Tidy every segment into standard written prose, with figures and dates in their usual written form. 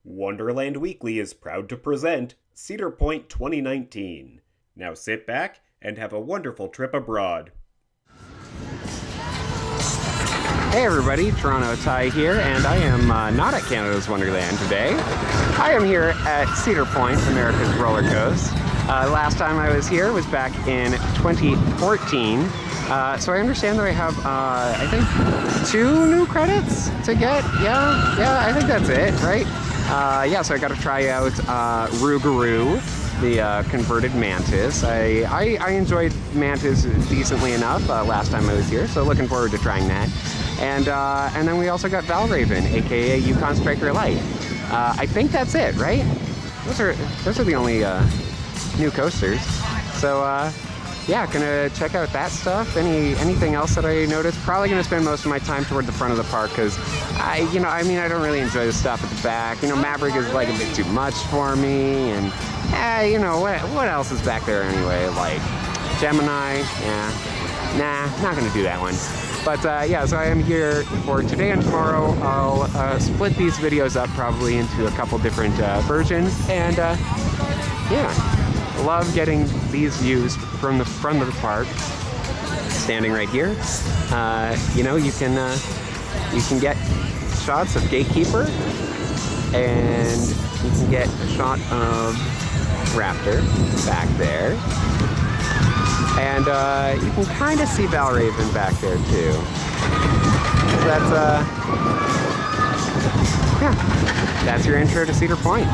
Wonderland Weekly is proud to present Cedar Point 2019. Now sit back and have a wonderful trip abroad. Hey everybody, Toronto Ty here, and I am not at Canada's Wonderland today. I am here at Cedar Point, America's roller coaster. Last time I was here was back in 2014. So I understand that I have, I think, 2 new credits to get. Yeah, I think that's it, right? Yeah, so I got to try out Rougarou, the converted mantis. I enjoyed mantis decently enough last time I was here, so looking forward to trying that. And then we also got Valraven, aka Yukon Striker Light. I think that's it, right? Those are the only new coasters. So yeah, gonna check out that stuff. Anything else that I noticed? Probably gonna spend most of my time toward the front of the park because I don't really enjoy the stuff at the back. Maverick is like a bit too much for me, and what else is back there anyway? Like Gemini, yeah, nah, not gonna do that one. But yeah, so I am here for today and tomorrow. I'll split these videos up probably into a couple different versions, and yeah. Love getting these views from the front of the park. Standing right here, you can get shots of Gatekeeper, and you can get a shot of Raptor back there, and you can kind of see Valraven back there too. So that's your intro to Cedar Point.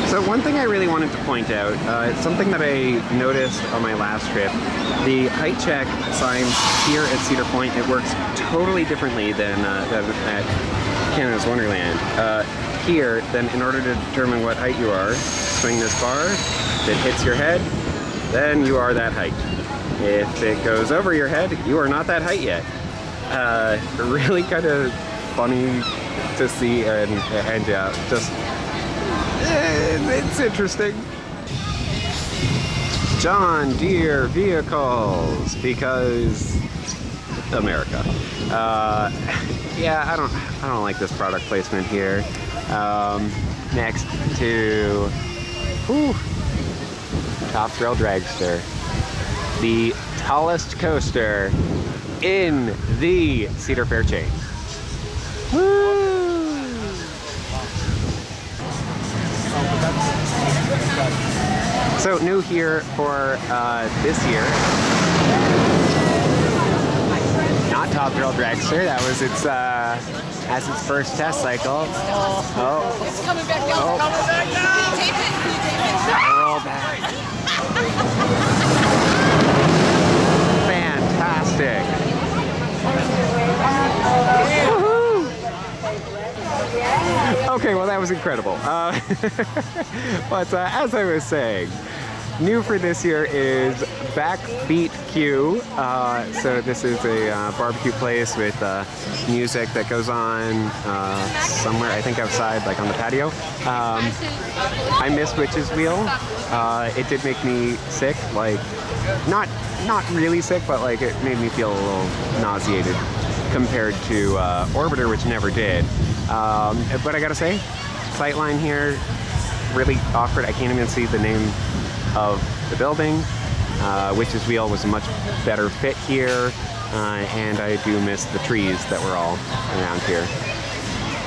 So one thing I really wanted to point out, it's something that I noticed on my last trip. The height check signs here at Cedar Point, it works totally differently than at Canada's Wonderland. Here, then in order to determine what height you are, swing this bar. If it hits your head, then you are that height. If it goes over your head, you are not that height yet. Really kind of funny to see, and yeah, just... it's interesting. John Deere vehicles, because America. Yeah, I don't like this product placement here. Next to Top Thrill Dragster, the tallest coaster in the Cedar Fair chain. Woo! So new here for this year, not Top Thrill Dragster. That was its as its first test cycle. Oh, it's coming back down. Oh. Coming back down. Tape it. Roll back. Fantastic. Okay, well that was incredible. But as I was saying, new for this year is Backbeat Q. So this is a barbecue place with music that goes on somewhere, I think outside, like on the patio. I miss Witch's Wheel. It did make me sick, like not really sick, but like it made me feel a little nauseated compared to Orbiter, which never did. But I gotta say, sightline here really awkward. I can't even see the name of the building. Witch's Wheel was a much better fit here, and I do miss the trees that were all around here.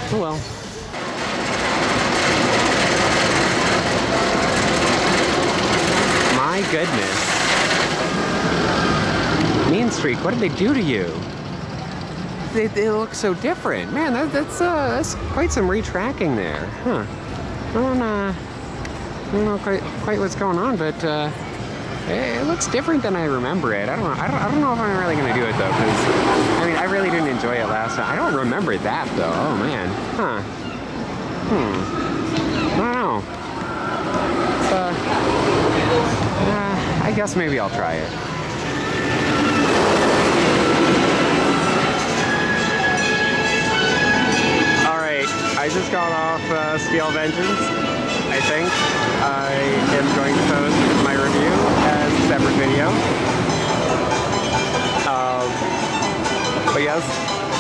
Oh well. My goodness. Mean Streak, what did they do to you? They look so different. Man, that's quite some retracking there. Huh. I don't know quite what's going on, but it looks different than I remember it. I don't know if I'm really gonna do it though, because I really didn't enjoy it last time. I don't remember that though. Oh man. Huh. I don't know. I guess maybe I'll try it. I just got off Steel Vengeance, I think. I am going to post my review as a separate video. But yes,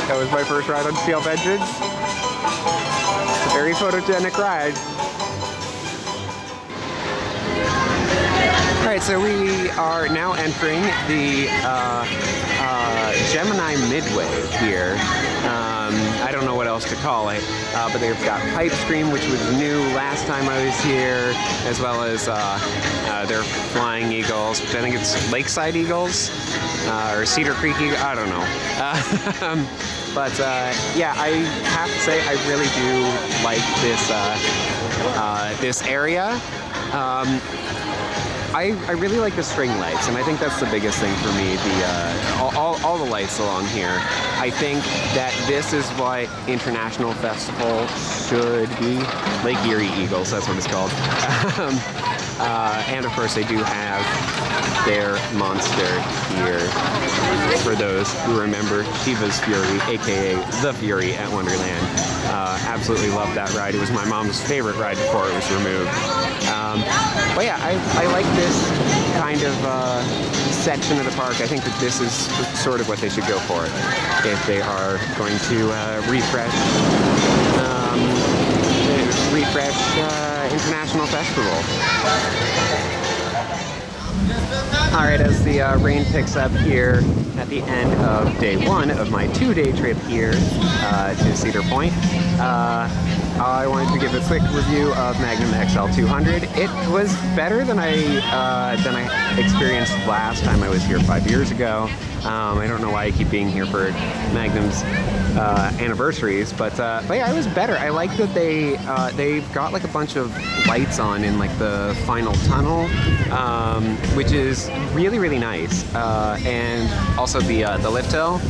that was my first ride on Steel Vengeance. very photogenic ride. All right, so we are now entering the Gemini Midway here. I don't know what else to call it, but they've got Pipe Stream, which was new last time I was here, as well as their Flying Eagles, which I think it's Lakeside Eagles, or Cedar Creek Eagles, I don't know. But yeah, I have to say I really do like this area. I really like the string lights, and I think that's the biggest thing for me, all the lights along here. I think that this is what International Festival should be. Lake Erie Eagles, that's what it's called. And of course they do have their monster here, for those who remember Shiva's Fury, aka The Fury at Wonderland. Absolutely loved that ride. It was my mom's favorite ride before it was removed. But yeah, I like this kind of section of the park. I think that this is sort of what they should go for if they are going to refresh International Festival. All right, as the rain picks up here at the end of day one of my 2-day trip here to Cedar Point, I wanted to give a quick review of Magnum XL 200. It was better than I experienced last time I was here 5 years ago. I don't know why I keep being here for Magnum's anniversaries, but yeah, it was better. I like that they've got like a bunch of lights on in like the final tunnel, which is really, really nice. And also the lift hill.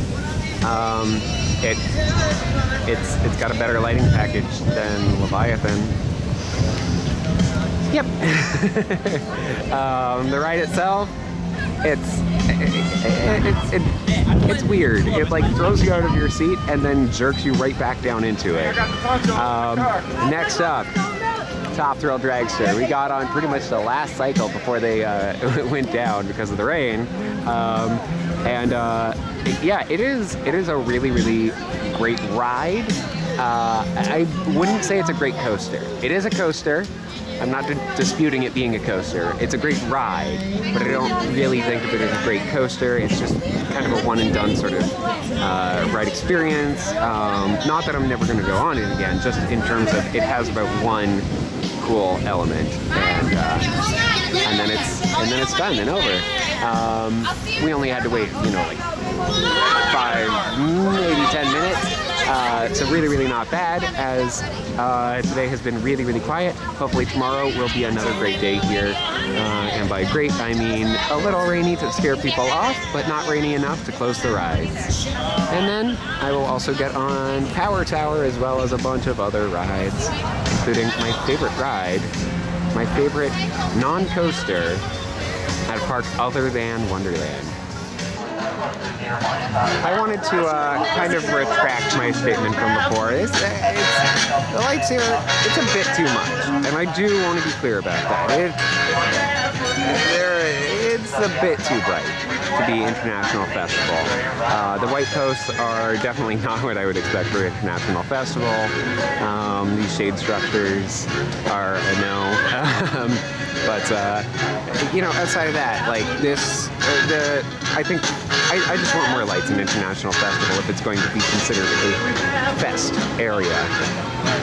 It's got a better lighting package than Leviathan. Yep. The ride itself, it's weird. It like throws you out of your seat and then jerks you right back down into it. Next up, Top Thrill Dragster. We got on pretty much the last cycle before they went down because of the rain. Yeah, it is a really, really great ride. I wouldn't say it's a great coaster. It is a coaster. I'm not disputing it being a coaster. It's a great ride, but I don't really think of it as a great coaster. It's just kind of a one and done sort of ride experience. Not that I'm never going to go on it again, just in terms of it has about one cool element, and then it's done and over. We only had to wait, like 5, maybe 10 minutes. So really, really not bad, as today has been really, really quiet. Hopefully tomorrow will be another great day here. And by great, I mean a little rainy to scare people off, but not rainy enough to close the rides. And then I will also get on Power Tower, as well as a bunch of other rides, including my favorite ride, my favorite non-coaster at a park other than Wonderland. I wanted to kind of retract my statement from before. The lights here, it's a bit too much, and I do want to be clear about that. It's a bit too bright to be International Festival. The white posts are definitely not what I would expect for International Festival. These shade structures are a no. But outside of that, like this, I think I just want more lights in International Festival if it's going to be considered a fest area.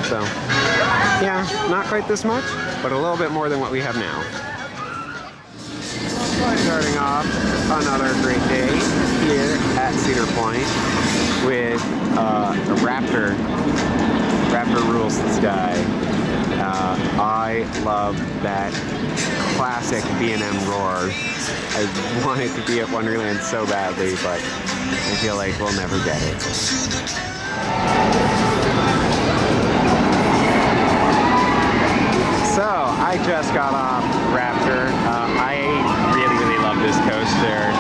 So, yeah, not quite this much, but a little bit more than what we have now. Starting off another great day here at Cedar Point with a Raptor. Raptor rules the sky. I love that classic B&M roar. I want it to be at Wonderland so badly, but I feel like we'll never get it. So, I just got off Raptor. I really, really love this coaster.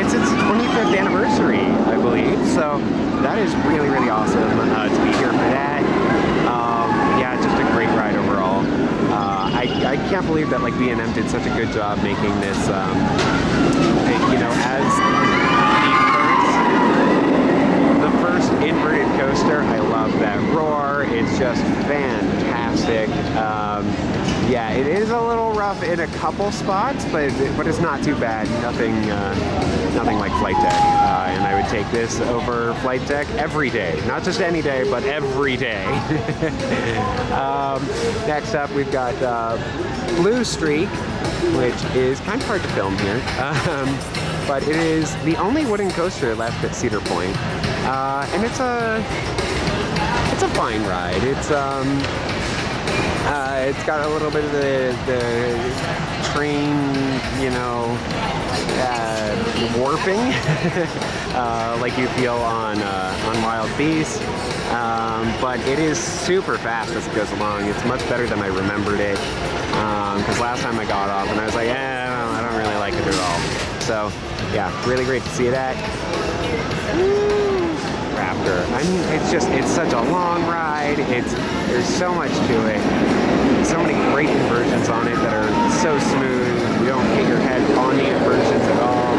It's its 25th anniversary, I believe, so that is really, really awesome to be here for that. Yeah, just a great ride overall. I can't believe that like B&M did such a good job making this, as the first inverted coaster is a little rough in a couple spots, but it's not too bad. Nothing like flight deck. And I would take this over flight deck every day. Not just any day, but every day. Next up, we've got Blue Streak, which is kind of hard to film here. But it is the only wooden coaster left at Cedar Point. And it's a fine ride. It's got a little bit of the train, warping, like you feel on Wild Beast. But it is super fast as it goes along. It's much better than I remembered it. Because last time I got off and I was like, I don't really like it at all. So yeah, really great to see it at. Raptor. I mean, it's such a long ride. There's so much to it. So many great inversions on it that are so smooth. You don't hit your head on the inversions at all.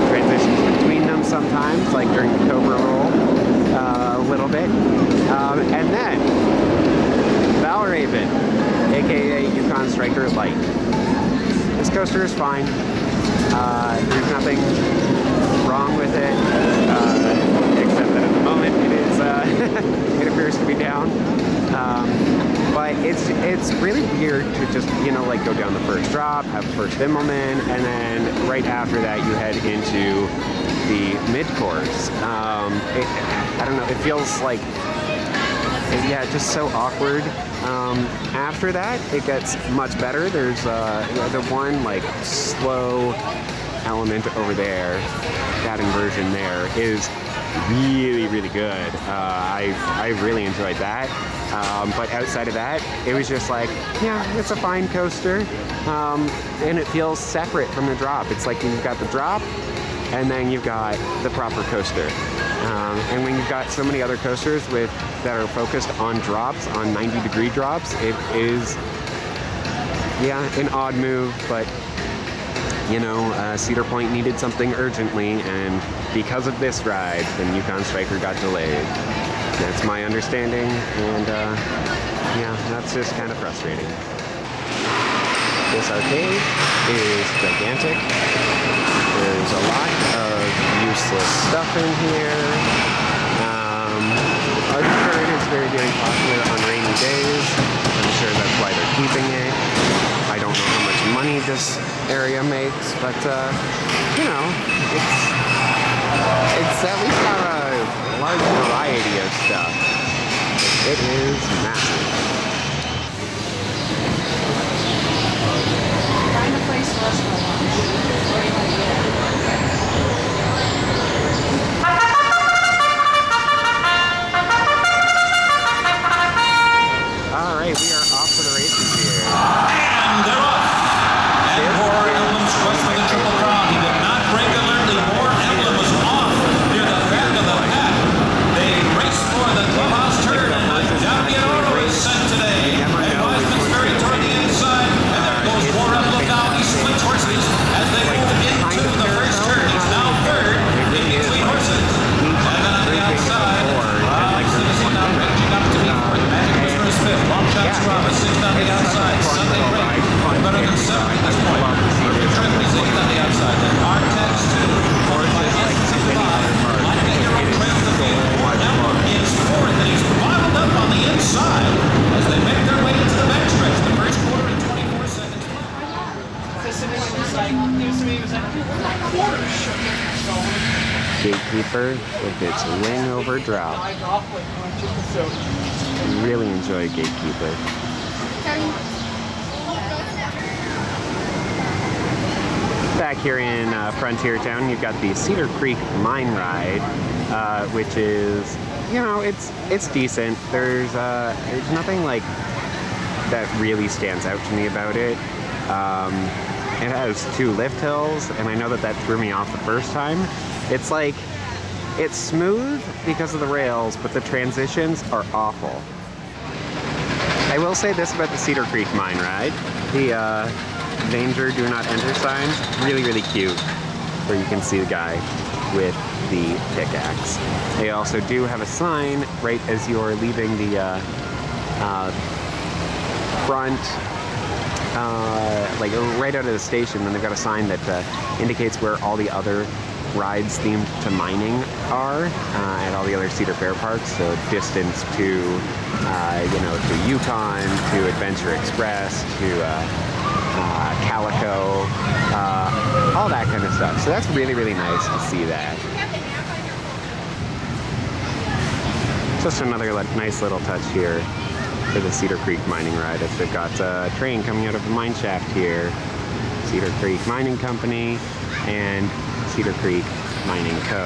Transitions between them sometimes, like during the Cobra roll, a little bit. And then Valraven, aka Yukon Striker Light. This coaster is fine. There's nothing wrong with it, except that at the moment it is it appears to be down. But it's really weird to just like go down the first drop, have the first Immelman, and then right after that you head into the mid-course. I don't know, it feels like, yeah, just so awkward. After that, it gets much better. There's the one like slow element over there. That inversion there is really, really good. I really enjoyed that. But outside of that, it was just like, yeah, it's a fine coaster. And it feels separate from the drop. It's like you've got the drop, and then you've got the proper coaster. And when you've got so many other coasters that are focused on drops, on 90-degree drops, it is, yeah, an odd move, but Cedar Point needed something urgently, and because of this ride, the Yukon Striker got delayed. That's my understanding, and yeah, that's just kind of frustrating. This arcade is gigantic. There's a lot of useless stuff in here. I'm sure it is very popular on rainy days. I'm sure that's why they're keeping it. I don't know how much money this area makes, but it's at least got a large variety of stuff. It is massive. Find a place for us to Alright, we are off for the races here. And they're off. And more emblems quest for the Triple Crown. He did not break alertly. More emblem was off near the back of the pack. They raced for the clubhouse turn, and Downey Auto is sent today. Advisement's very toward the inside, and there goes more emblem now. He splits horses as they move into the first turn. He's now third in between horses. And then on the outside, now ranging up to be fourth. Magic Whisper is fifth. Long Shots Rob is sixth on the outside. Sunday Break, better than seventh at this point. Perfect Trip is eighth on the outside. Then Artex 2, followed by Essence of 5. Monica Hero trails the field. More Emblem is fourth, and he's bottled up on the inside as they make their way into the backstretch. The first quarter in 24 seconds. Gatekeeper with its wing over drop. Really enjoy Gatekeeper. Back here in Frontier Town, you've got the Cedar Creek Mine Ride, which is, it's decent. There's nothing like that really stands out to me about it. It has 2 lift hills, and I know that threw me off the first time. It's like, it's smooth because of the rails, but the transitions are awful. I will say this about the Cedar Creek Mine Ride. The danger, do not enter signs, really, really cute, where you can see the guy with the pickaxe. They also do have a sign right as you're leaving the front like right out of the station, and they've got a sign that indicates where all the other rides themed to mining are at all the other Cedar Fair parks. So distance to, to Yukon, to Adventure Express, to Calico, all that kind of stuff. So that's really, really nice to see that. Just another nice little touch here for the Cedar Creek mining ride, as they've got a train coming out of the mine shaft here. Cedar Creek Mining Company and Cedar Creek Mining Co.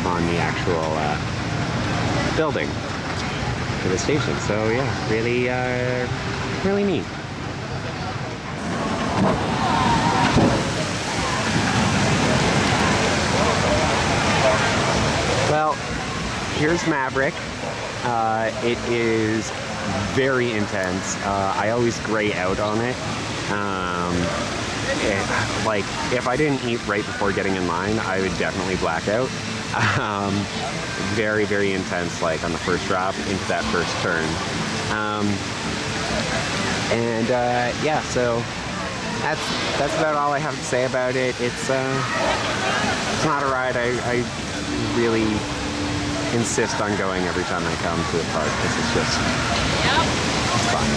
on the actual building for the station. So yeah, really, really neat. Well, here's Maverick. It is very intense. I always gray out on it. Like, if I didn't eat right before getting in line, I would definitely black out. Very, very intense, like on the first drop into that first turn. Yeah, so that's about all I have to say about it. It's not a ride I really insist on going every time I come to the park, because it's just it's fun.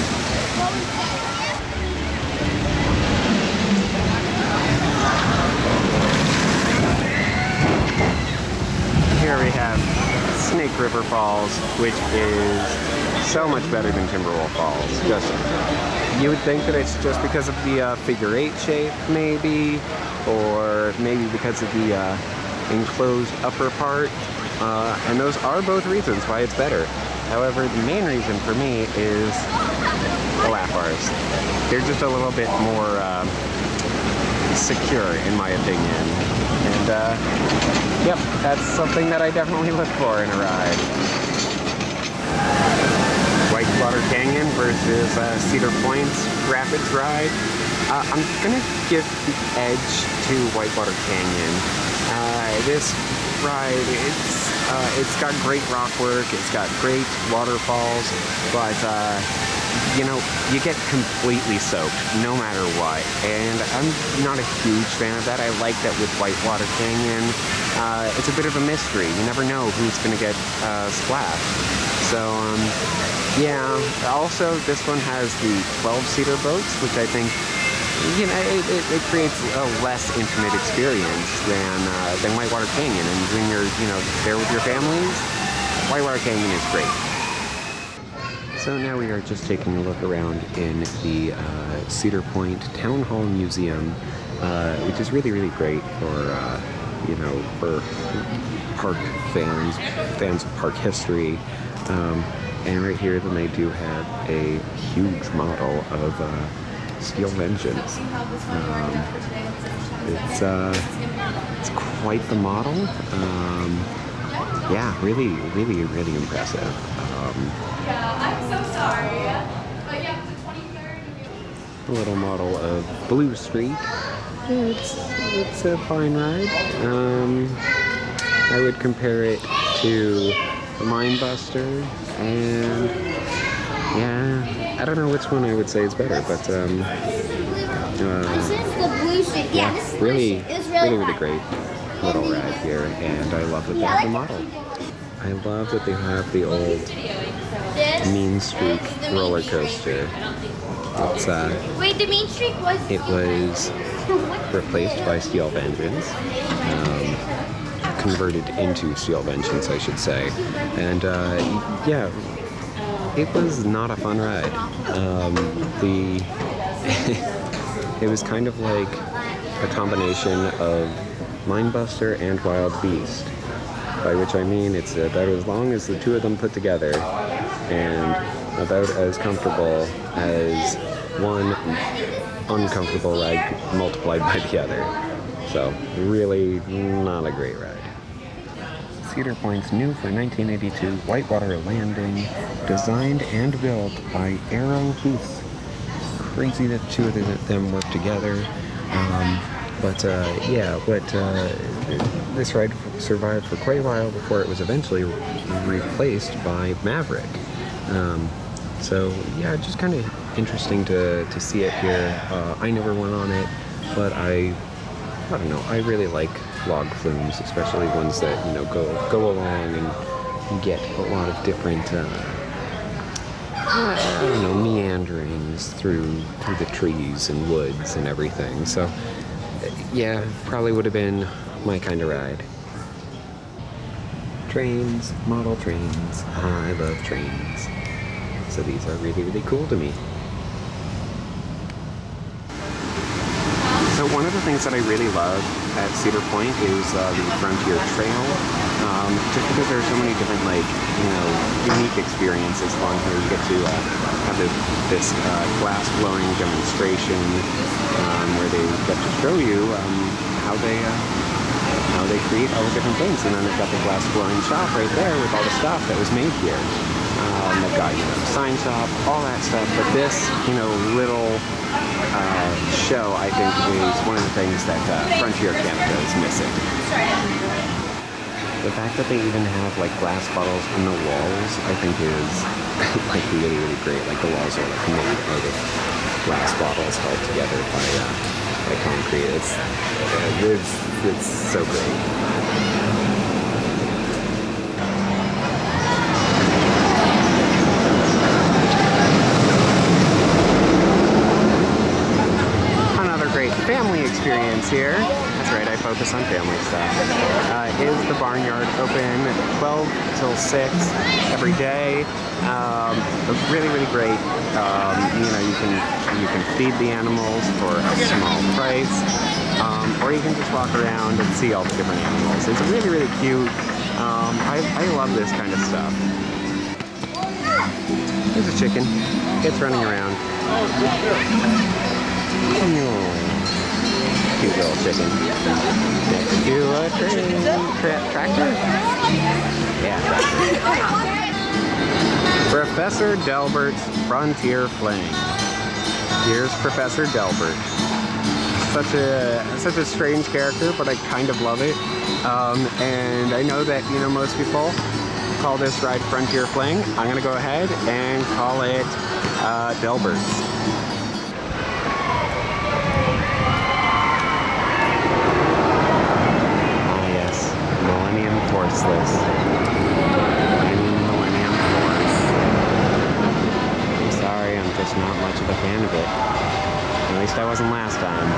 Here we have Snake River Falls, which is so much better than Timberwolf Falls. You would think that it's just because of the figure 8 shape, maybe, or maybe because of the enclosed upper part, and those are both reasons why it's better. However, the main reason for me is the lap bars. They're just a little bit more secure, in my opinion. And yep, that's something that I definitely look for in a ride. Whitewater Canyon versus Cedar Point's Rapids ride. I'm gonna give the edge to Whitewater Canyon. This ride, it's got great rock work, it's got great waterfalls, but you get completely soaked no matter what, and I'm not a huge fan of that. I like that with Whitewater Canyon, it's a bit of a mystery. You never know who's gonna get splashed. So yeah, also this one has the 12-seater boats, which I think it creates a less intimate experience than Whitewater Canyon. And when you're there with your families, Whitewater Canyon is great. So now we are just taking a look around in the Cedar Point Town Hall Museum, which is really, really great for for park fans of park history. And right here, then they do have a huge model of steel engines. It's quite the model. Yeah, really, really, really impressive. I'm so sorry. But yeah, the 23rd. A little model of Blue Street. It's a fine ride. I would compare it to Mine Buster, and yeah, I don't know which one I would say is better, but This is the Blue Street. Yeah, this is really, it's really great little ride here, and I love that they have the model. I love that they have the old Mean Streak roller coaster. It's Wait, the Mean Streak was... It was replaced by steel engines, converted into steel engines, I should say. And yeah, it was not a fun ride. It was kind of like a combination of Mindbuster and Wild Beast, by which I mean it's about as long as the two of them put together, and about as comfortable as one uncomfortable ride multiplied by the other. So really not a great ride. Cedar Point's new for 1982 Whitewater Landing, designed and built by Arrow Huth. Crazy that the two of them work together. This ride survived for quite a while before it was eventually replaced by Maverick. So yeah, just kind of interesting to see it here. I never went on it, but I don't know. I really like log flumes, especially ones that go along and get a lot of different I don't know, meanderings through the trees and woods and everything. So yeah, probably would have been my kind of ride. Trains, model trains. I love trains. So these are really, really cool to me. So one of the things that I really love at Cedar Point is the Frontier Trail. Just because there's so many different, unique experiences along here. You get to have this glass blowing demonstration where they get to show you how they create all the different things. And then they've got the glass blowing shop right there with all the stuff that was made here. They've got, sign shop, all that stuff. But this, little show, I think, is one of the things that Frontier Canada is missing. The fact that they even have glass bottles on the walls, I think is really, really great. The walls are made out of glass bottles held together by concrete. It's so great. Family experience here. That's right, I focus on family stuff. Is the barnyard open 12 till 6 every day? Really, really great. You can feed the animals for a small price, or you can just walk around and see all the different animals. It's really, really cute. I love this kind of stuff. There's a chicken. It's running around. Cute little chicken. Next to a tractor? Yeah, tractor. Professor Delbert's Frontier Fling. Here's Professor Delbert. Such a strange character, but I kind of love it. And I know that most people call this ride Frontier Fling. I'm gonna go ahead and call it Delbert's. Forceless. Millennium Force. I'm sorry, I'm just not much of a fan of it. At least I wasn't last time.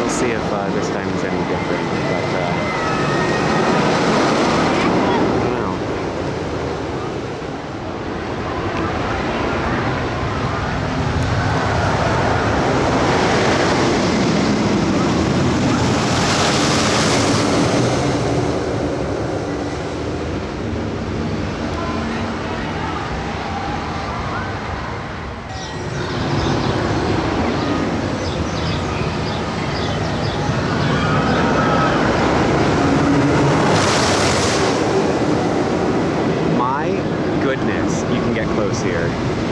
We'll see if this time is any different, but I don't know.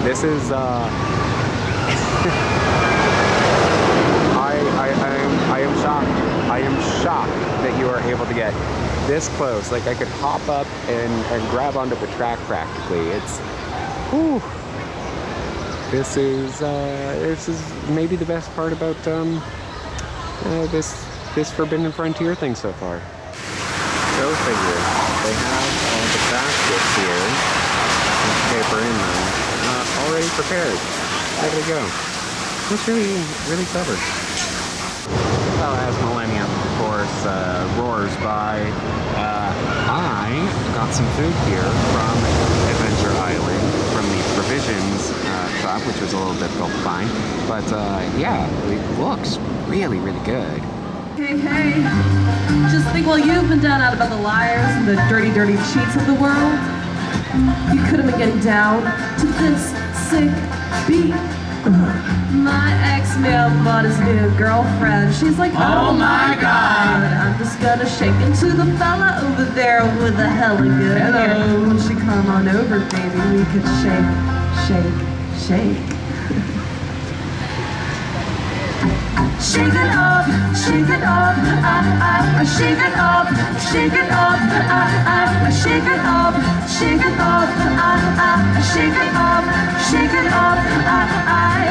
This is I am shocked. I am shocked that you are able to get this close. I could hop up and grab onto the track practically. It's whew. This is maybe the best part about this Forbidden Frontier thing so far. Go figure. They have all the baskets here with paper in them. Already prepared. Ready to go. That's really, really clever. Well, as Millennium, of course, roars by, I got some food here from Adventure Island, from the provisions shop, which was a little difficult to find. But, yeah, it looks really, really good. Hey, just think while you've been down out about the liars and the dirty, dirty cheats of the world, you could have been getting down to this sick beat. My ex-man bought his new girlfriend. She's like, oh my god. I'm just gonna shake into the fella over there with a hella good hair. When she come on over, baby, we could shake, shake, shake. Shake it up, shake it up, shake it up, shake it up, shake it up, shake it up, shake it up, shake it up,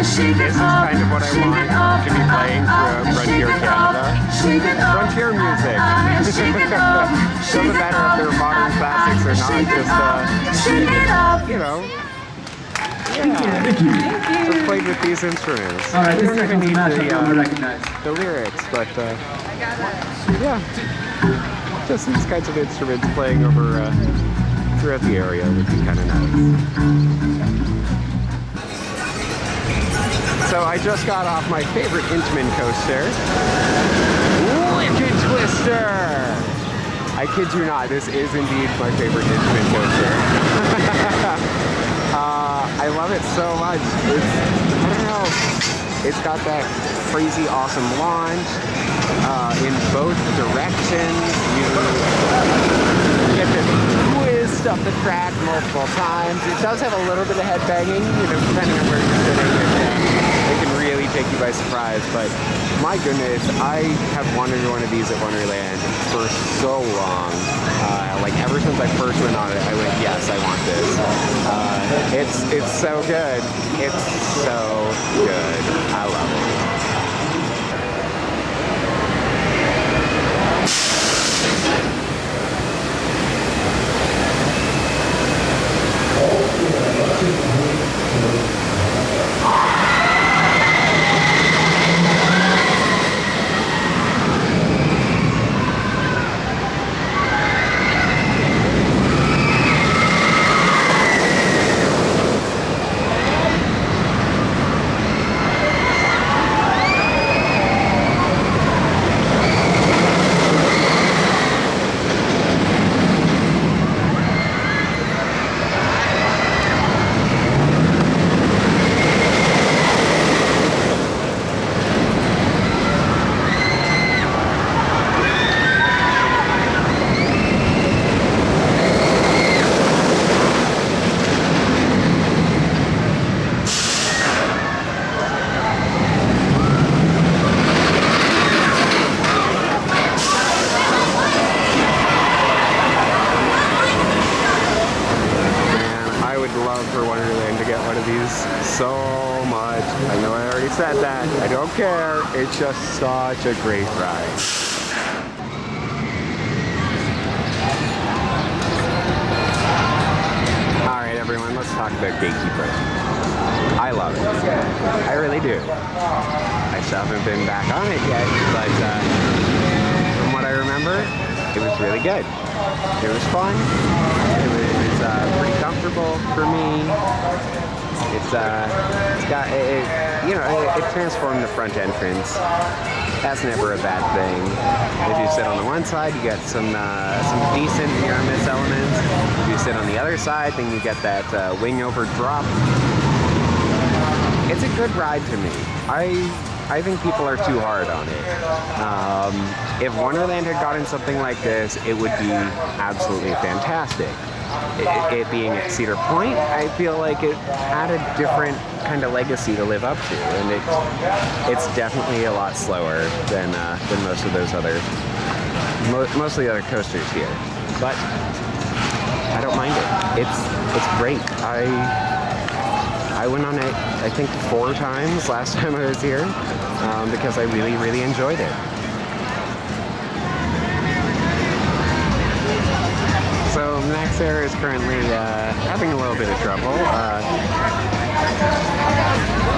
This is kind of what I want to be playing throughout Frontier Canada. Frontier music. Doesn't matter if they're modern classics or not, just, you know, yeah, just played with these instruments. All right, You this don't even next need one's a matchup I recognize. the lyrics, but yeah, just these kinds of instruments playing over throughout the area would be kind of nice. So I just got off my favorite Intamin coaster, Wicked Twister. I kid you not, this is indeed my favorite Intamin coaster. I love it so much. I don't know, it's got that crazy awesome launch in both directions. You get to twist up the track multiple times. It does have a little bit of head banging, you know, depending on where you're sitting. It can really take you by surprise, but my goodness, I have wanted one of these at Wonderland for so long. Like ever since I first went on it, I went, yes, I want this. It's so good. It's so good. I love it. For Wonderland to get one of these so much. I know I already said that. I don't care. It's just such a great ride. Alright everyone, let's talk about Gatekeeper. I love it. I really do. I still haven't been back on it yet, but from what I remember, it was really good. It was fun. It was pretty comfortable for me. It's got it transformed the front entrance. That's never a bad thing. If you sit on the one side, you get some decent near miss elements. If you sit on the other side, then you get that wing over drop. It's a good ride to me. I think people are too hard on it. If Wonderland had gotten something like this, it would be absolutely fantastic. It being at Cedar Point, I feel like it had a different kind of legacy to live up to, and it's definitely a lot slower than most of those other, most of the other coasters here. But I don't mind it. It's great. I went on it, I think 4 times last time I was here, because I really, really enjoyed it. So Max Air is currently having a little bit of trouble.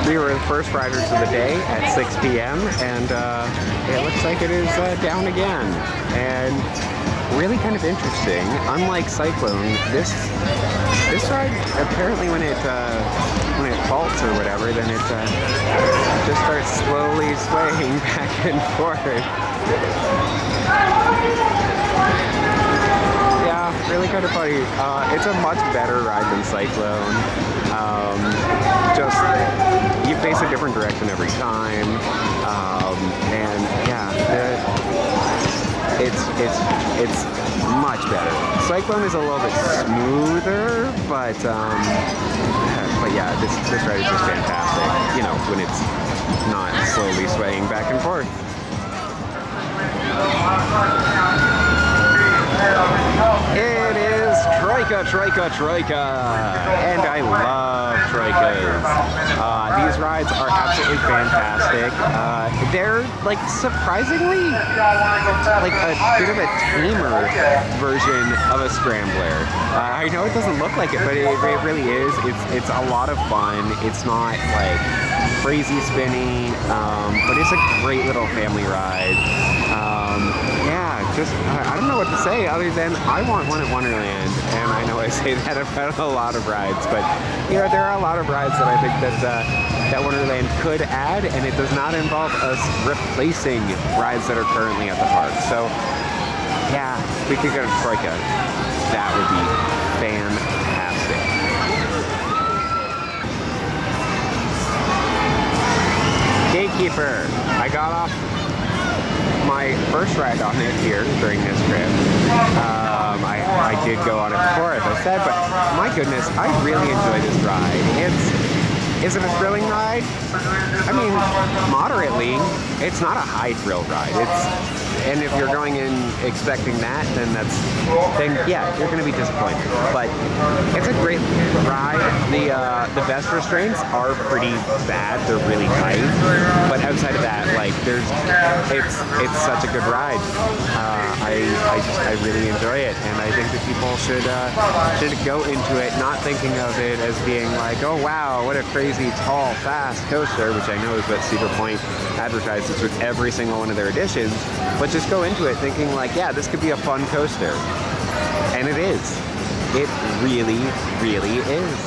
We were the first riders of the day at 6 p.m. and it looks like it is down again. And really kind of interesting. Unlike Cyclone, this ride apparently when it faults or whatever, then it just starts slowly swaying back and forth. Yeah, really kind of funny. It's a much better ride than Cyclone. Just you face a different direction every time, and yeah, it's much better. Cyclone is a little bit smoother, but yeah, this ride is just fantastic. You know, when it's not slowly swaying back and forth. It is Troika, Troika, Troika. And I love Troikas. These rides are absolutely fantastic. They're like surprisingly like a bit of a tamer version of a scrambler. I know it doesn't look like it, but it really is. It's a lot of fun. It's not like crazy spinny, but it's a great little family ride. Yeah, just I don't know what to say other than I want one at Wonderland, and I know I say that about a lot of rides, but you know there are a lot of rides that I think that Wonderland could add, and it does not involve us replacing rides that are currently at the park. So yeah, we could go to Troika. That would be fantastic. Gatekeeper. I got off my first ride on it here during this trip. I did go on it before, as I said, but my goodness, I really enjoy this ride. Is it a thrilling ride? I mean, moderately. It's not a high thrill ride. And if you're going in expecting that, then yeah, you're going to be disappointed. But it's a great ride. The vest restraints are pretty bad. They're really tight. But outside of that, like it's such a good ride. I really enjoy it, and I think that people should go into it not thinking of it as being like, oh wow, what a crazy tall, fast coaster, which I know is what Cedar Point advertises with every single one of their editions. But just go into it thinking like, yeah, this could be a fun coaster. And it is. It really, really is.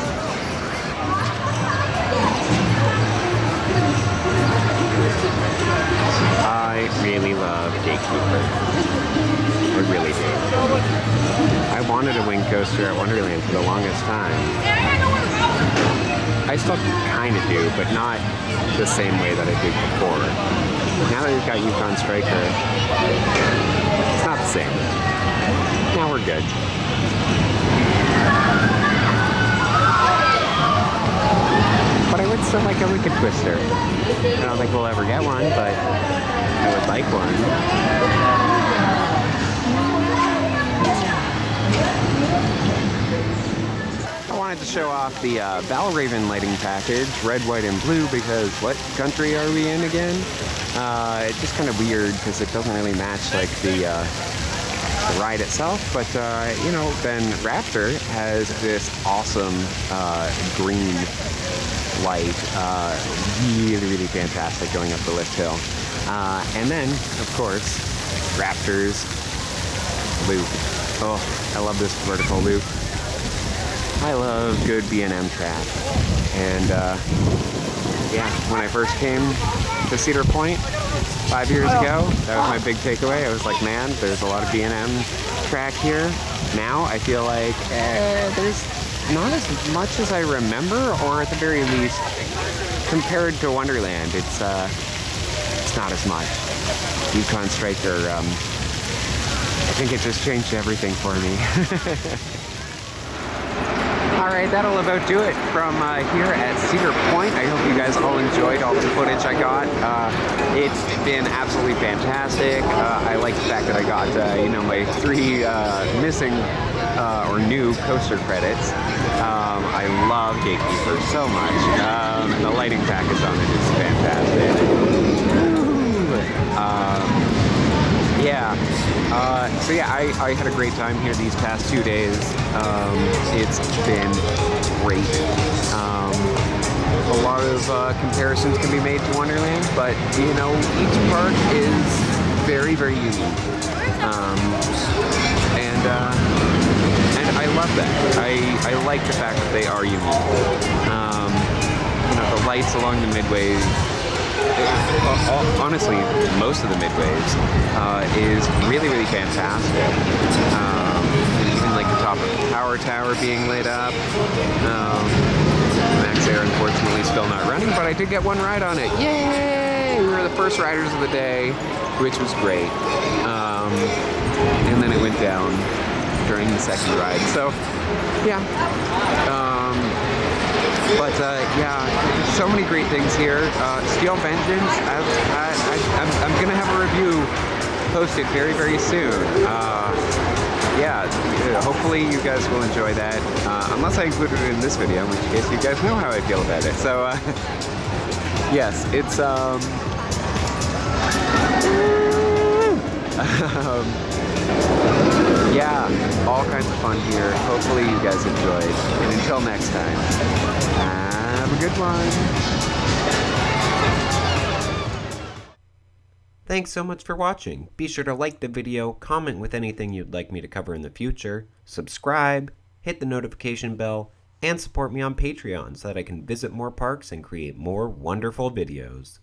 I really love Gatekeeper. I really do. I wanted a wing coaster at Wonderland for the longest time. I still kind of do, but not the same way that I did before. Now that we've got Yukon Striker, it's not the same. Now we're good. But I would still like a Wicked Twister. I don't think we'll ever get one, but I would like one. I wanted to show off the Valraven lighting package, red, white, and blue, because what country are we in again? It's just kind of weird because it doesn't really match like the ride itself, but you know, then Raptor has this awesome green light, really, really fantastic going up the lift hill. And then, of course, Raptor's loop. Oh, I love this vertical loop. I love good B&M track. And yeah, when I first came to Cedar Point 5 years ago, that was my big takeaway. I was like, man, there's a lot of B&M track here. Now I feel like there's not as much as I remember, or at the very least, compared to Wonderland, it's not as much. Yukon Striker, I think it just changed everything for me. Alright, that'll about do it from here at Cedar Point. I hope you guys all enjoyed all the footage I got. It's been absolutely fantastic. I like the fact that I got, you know, my 3 missing or new coaster credits. I love Gatekeeper so much. And the lighting package on it is fantastic. Yeah. So yeah, I had a great time here these past 2 days. It's been great. A lot of comparisons can be made to Wonderland, but you know, each park is very, very unique. And I love that. I like the fact that they are unique. You know, the lights along the midways. Honestly, most of the midways is really, really fantastic. Even like the top of the Power Tower being lit up. Max Air, unfortunately, still not running, but I did get one ride on it. Yay! We were the first riders of the day, which was great. And then it went down during the second ride. So, yeah. But yeah, so many great things here. Steel Vengeance, I'm going to have a review posted very, very soon. yeah, hopefully you guys will enjoy that. Unless I included it in this video, in which case you guys know how I feel about it. So, yes, it's, yeah, all kinds of fun here. Hopefully you guys enjoyed. And until next time, have a good one. Thanks so much for watching. Be sure to like the video, comment with anything you'd like me to cover in the future, subscribe, hit the notification bell, and support me on Patreon so that I can visit more parks and create more wonderful videos.